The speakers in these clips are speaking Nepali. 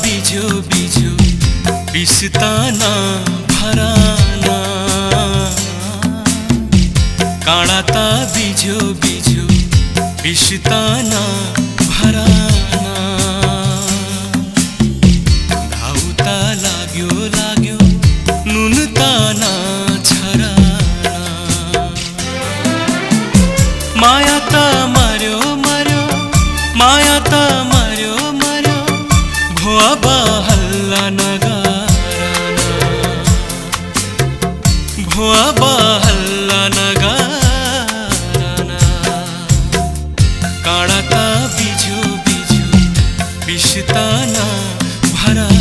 बिझो बिझो बिस्ताना भराना काँडाता बिझो बिझो बिस्ताना भराना घाउता लाग्यो लाग्यो नुन ताना छराना माया त मर्यो मर्यो माया त मर्यो मर्यो भुवा बहल्ला नगाराना भुवा बहल्ला नगाराना काँडाता बिझो बिझो बिस्ताना भराना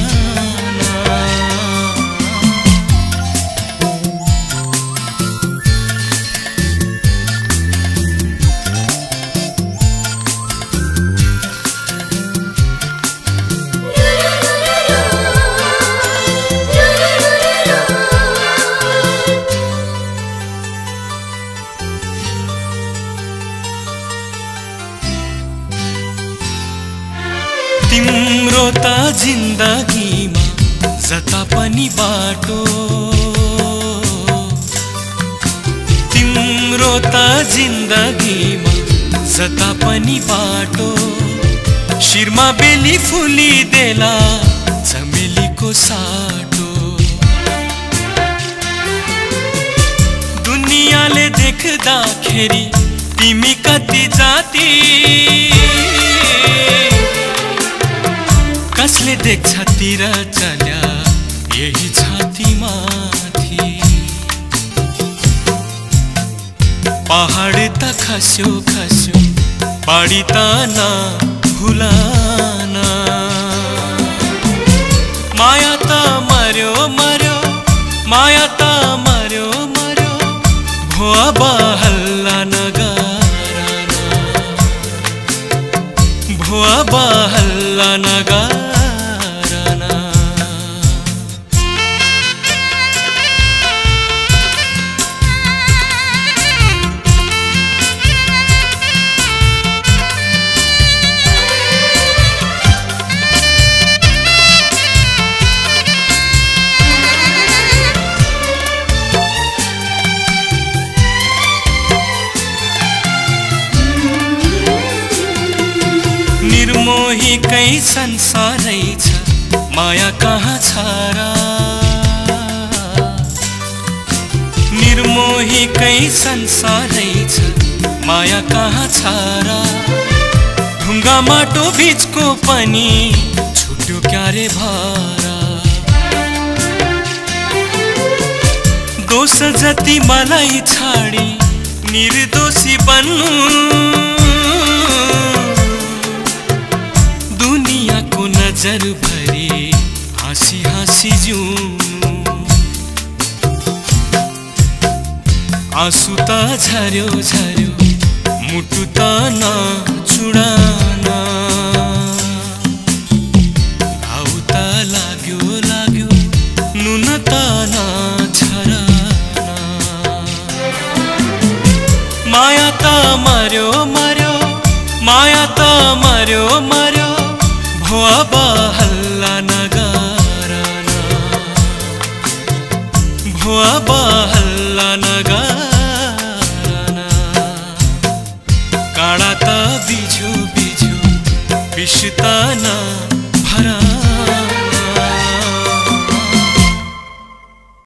तिम्रो त जिन्दगीमा जता पनि बाटो तिम्रो त जिन्दगीमा जता पनि बाटो शिरमा बेली फुली देला चमेलीको साटो दुनियाँले देख्दाखेरि तिमी कति जाति कसले देख्छ तिर चल्या यही छाती माथि पहाड त खस्यो खस्यो पहाडी त नभुलाना माया त मर्यो मर्यो माया त मर्यो मर्यो भुवा बहल्ला नगाराना भुवा बहल्ला नगाराना निर्मोहीकै संसारै छ माया कहाँ छ र निर्मोहीकै संसारै छ माया कहाँ छ र ढुङ्गा माटो बीचको पनि छुट्यो क्यारे भरा दोष जति मलाई छाडी निर्दोषी बन्नु दुनियाँको नजर भरी हाँसी हाँसी जिउनु आँसु त झर्यो झर्यो मुटु त नचुडाना घाउ त लाग्यो लाग्यो नुन त नछराना माया त मर्यो मर्यो माया त मर्यो मर्यो भुवा बहल्ला नगाराना भुवा बहल्ला नगाराना काँडा त बिझो बिझो बिस्ताना